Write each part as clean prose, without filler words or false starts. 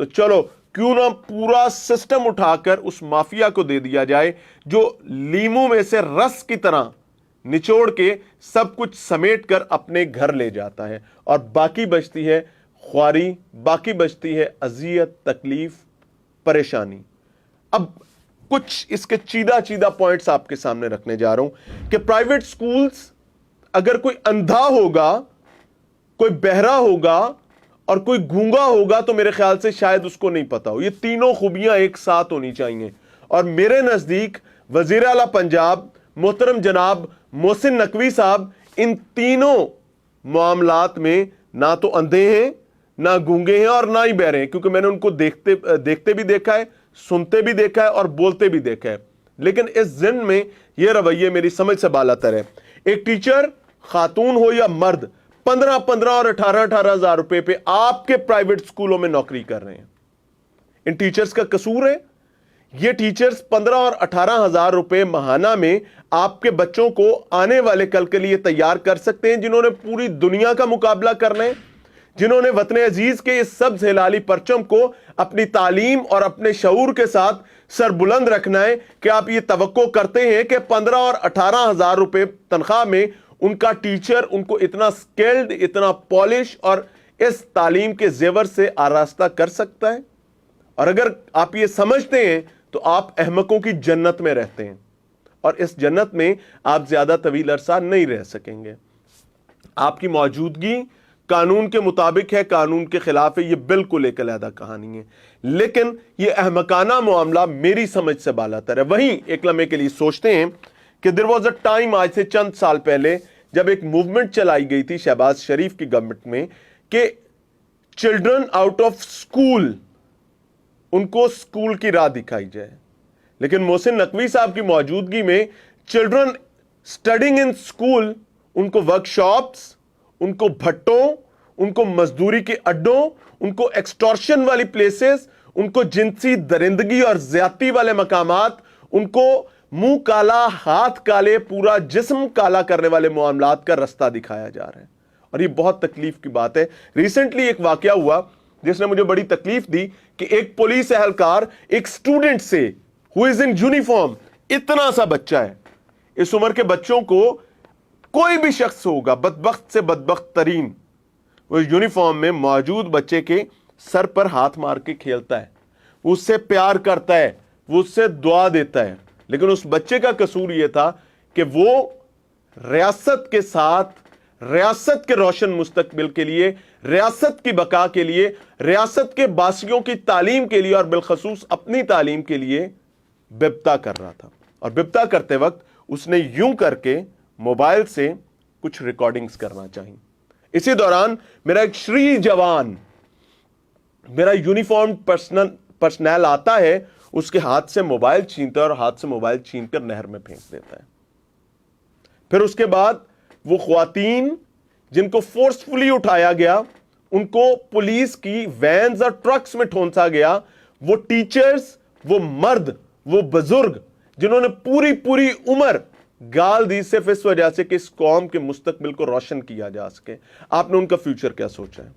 تو چلو کیوں نہ پورا سسٹم اٹھا کر اس مافیا کو دے دیا جائے جو لیموں میں سے رس کی طرح نچوڑ کے سب کچھ سمیٹ کر اپنے گھر لے جاتا ہے، اور باقی بچتی ہے خواری، باقی بچتی ہے اذیت، تکلیف، پریشانی۔ اب کچھ اس کے چیدہ پوائنٹس آپ کے سامنے رکھنے جا رہا ہوں کہ پرائیویٹ سکولز، اگر کوئی اندھا ہوگا، کوئی بہرا ہوگا اور کوئی گونگا ہوگا تو میرے خیال سے شاید اس کو نہیں پتا ہو۔ یہ تینوں خوبیاں ایک ساتھ ہونی چاہیے، اور میرے نزدیک وزیر اعلیٰ پنجاب محترم جناب محسن نقوی صاحب ان تینوں معاملات میں نہ تو اندھے ہیں، نہ گونگے ہیں، اور نہ ہی بہرے ہیں، کیونکہ میں نے ان کو دیکھتے بھی دیکھا ہے، سنتے بھی دیکھا ہے اور بولتے بھی دیکھا ہے۔ لیکن اس ضمن میں یہ رویے میری سمجھ سے بالاتر ہے۔ ایک ٹیچر خاتون ہو یا مرد 15 اور 18 ہزار روپے پہ آپ کے پرائیویٹ سکولوں میں نوکری کر رہے ہیں۔ ان ٹیچرز کا قصور ہے؟ یہ ٹیچرز 15 اور 18 ہزار روپے ماہانہ میں آپ کے بچوں کو آنے والے کل کے لیے تیار کر سکتے ہیں، جنہوں نے پوری دنیا کا مقابلہ کرنا ہے، جنہوں نے وطن عزیز کے اس سبز ہلالی پرچم کو اپنی تعلیم اور اپنے شعور کے ساتھ سر بلند رکھنا ہے کہ آپ یہ توقع کرتے ہیں کہ 15 اور 18 ہزار روپے تنخواہ میں ان کا ٹیچر ان کو اتنا سکلڈ، اتنا پالش اور اس تعلیم کے زیور سے آراستہ کر سکتا ہے؟ اور اگر آپ یہ سمجھتے ہیں تو آپ احمقوں کی جنت میں رہتے ہیں، اور اس جنت میں آپ زیادہ طویل عرصہ نہیں رہ سکیں گے۔ آپ کی موجودگی قانون کے مطابق ہے، قانون کے خلاف ہے، یہ بالکل ایک علیحدہ کہانی ہے، لیکن یہ احمقانہ معاملہ میری سمجھ سے بالاتر ہے۔ وہیں ایک لمحے کے لیے سوچتے ہیں کہ دیر واز اے ٹائم، آج سے چند سال پہلے جب ایک موومنٹ چلائی گئی تھی شہباز شریف کی گورنمنٹ میں کہ چلڈرن آؤٹ آف سکول، ان کو سکول کی راہ دکھائی جائے، لیکن محسن نقوی صاحب کی موجودگی میں چلڈرن اسٹڈنگ ان سکول، ان کو ورک شاپس، ان کو بھٹوں، ان کو مزدوری کے اڈوں، ان کو ایکسٹورشن والی پلیسز، ان کو جنسی درندگی اور زیادتی والے مقامات، ان کو منہ کالا ہاتھ کالے پورا جسم کالا کرنے والے معاملات کا رستہ دکھایا جا رہا ہے، اور یہ بہت تکلیف کی بات ہے۔ ریسنٹلی ایک واقعہ ہوا جس نے مجھے بڑی تکلیف دی کہ ایک پولیس اہلکار ایک سٹوڈنٹ سے who is in uniform، اتنا سا بچہ ہے، اس عمر کے بچوں کو کوئی بھی شخص ہوگا بدبخت سے بدبخت ترین، وہ یونیفارم میں موجود بچے کے سر پر ہاتھ مار کے کھیلتا ہے، وہ اس سے پیار کرتا ہے، وہ اس سے دعا دیتا ہے، لیکن اس بچے کا قصور یہ تھا کہ وہ ریاست کے ساتھ، ریاست کے روشن مستقبل کے لیے، ریاست کی بقا کے لیے، ریاست کے باسیوں کی تعلیم کے لیے اور بالخصوص اپنی تعلیم کے لیے ببتا کر رہا تھا، اور ببتا کرتے وقت اس نے یوں کر کے موبائل سے کچھ ریکارڈنگز کرنا چاہیے۔ اسی دوران میرا ایک شری جوان، میرا یونیفارم پرسنل آتا ہے، اس کے ہاتھ سے موبائل چھینتا ہے اور ہاتھ سے موبائل چھین کر نہر میں پھینک دیتا ہے۔ پھر اس کے بعد وہ خواتین جن کو فورسفلی اٹھایا گیا، ان کو پولیس کی وینز اور ٹرکس میں ٹھونسا گیا، وہ ٹیچرز، وہ مرد، وہ بزرگ جنہوں نے پوری عمر گال دی صرف اس وجہ سے کہ اس قوم کے مستقبل کو روشن کیا جا سکے، آپ نے ان کا فیوچر کیا سوچا ہے؟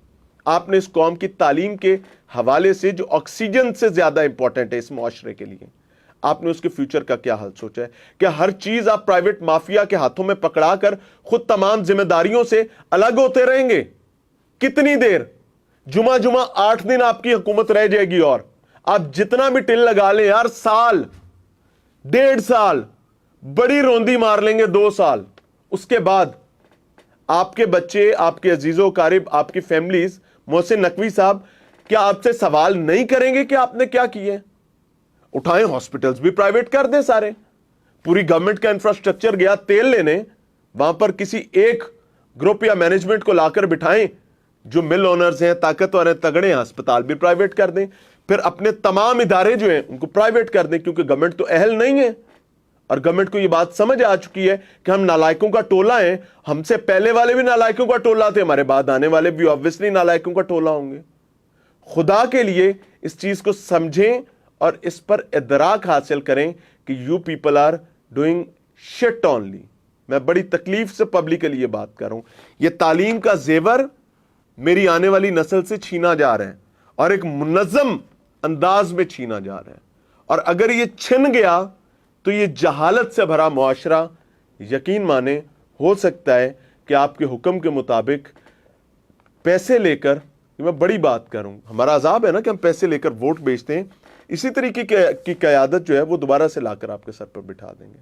آپ نے اس قوم کی تعلیم کے حوالے سے جو آکسیجن سے زیادہ امپورٹنٹ ہے اس معاشرے کے لیے، آپ نے اس کے فیوچر کا کیا حل سوچا ہے؟ کیا ہر چیز آپ پرائیویٹ مافیا کے ہاتھوں میں پکڑا کر خود تمام ذمہ داریوں سے الگ ہوتے رہیں گے؟ کتنی دیر؟ جمعہ 8 دن آپ کی حکومت رہ جائے گی، اور آپ جتنا بھی ٹل لگا لیں یار، سال، 1.5 سال، بڑی روندی مار لیں گے 2 سال، اس کے بعد آپ کے بچے، آپ کے عزیز و اقارب، آپ کی فیملیز، محسن نقوی صاحب کیا آپ سے سوال نہیں کریں گے کہ آپ نے کیا کیے؟ اٹھائیں، ہاسپٹلز بھی پرائیویٹ کر دیں سارے، پوری گورنمنٹ کا انفراسٹرکچر گیا تیل لینے، وہاں پر کسی ایک گروپ یا مینجمنٹ کو لا کر بٹھائیں جو مل اونرز ہیں، طاقتور ہیں، تگڑے ہیں، ہسپتال بھی پرائیویٹ کر دیں، پھر اپنے تمام ادارے جو ہیں ان کو پرائیویٹ کر دیں، کیونکہ گورنمنٹ تو اہل نہیں ہے، اور گورنمنٹ کو یہ بات سمجھ آ چکی ہے کہ ہم نالائکوں کا ٹولہ ہیں، ہم سے پہلے والے بھی نالائکوں کا ٹولہ تھے، ہمارے بعد آنے والے بھی obviously نالائکوں کا ٹولہ ہوں گے۔ خدا کے لیے اس چیز کو سمجھیں اور اس پر ادراک حاصل کریں کہ you people are doing shit only۔ میں بڑی تکلیف سے پبلکلی یہ بات کر رہا ہوں، یہ تعلیم کا زیور میری آنے والی نسل سے چھینا جا رہا ہے، اور ایک منظم انداز میں چھینا جا رہا ہے. اور اگر یہ چھن گیا تو یہ جہالت سے بھرا معاشرہ یقین مانیں ہو سکتا ہے کہ آپ کے حکم کے مطابق پیسے لے کر، میں بڑی بات کروں، ہمارا عذاب ہے نا کہ ہم پیسے لے کر ووٹ بیچتے ہیں، اسی طریقے کی قیادت جو ہے وہ دوبارہ سے لا کر آپ کے سر پر بٹھا دیں گے.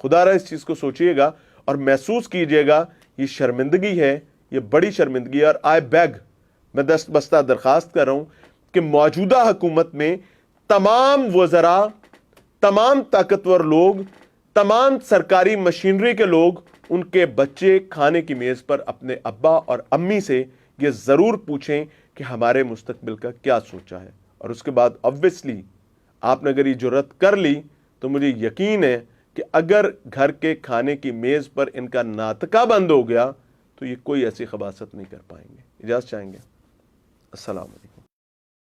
خدا را اس چیز کو سوچئے گا اور محسوس کیجئے گا یہ شرمندگی ہے، یہ بڑی شرمندگی ہے. اور آئی بیگ، میں دست بستہ درخواست کر رہا ہوں کہ موجودہ حکومت میں تمام وزراء، تمام طاقتور لوگ، تمام سرکاری مشینری کے لوگ، ان کے بچے کھانے کی میز پر اپنے ابا اور امی سے یہ ضرور پوچھیں کہ ہمارے مستقبل کا کیا سوچا ہے. اور اس کے بعد obviously آپ نے اگر یہ جرات کر لی تو مجھے یقین ہے کہ اگر گھر کے کھانے کی میز پر ان کا ناطقہ بند ہو گیا تو یہ کوئی ایسی خباثت نہیں کر پائیں گے. اجازت چاہیں گے. السلام علیکم.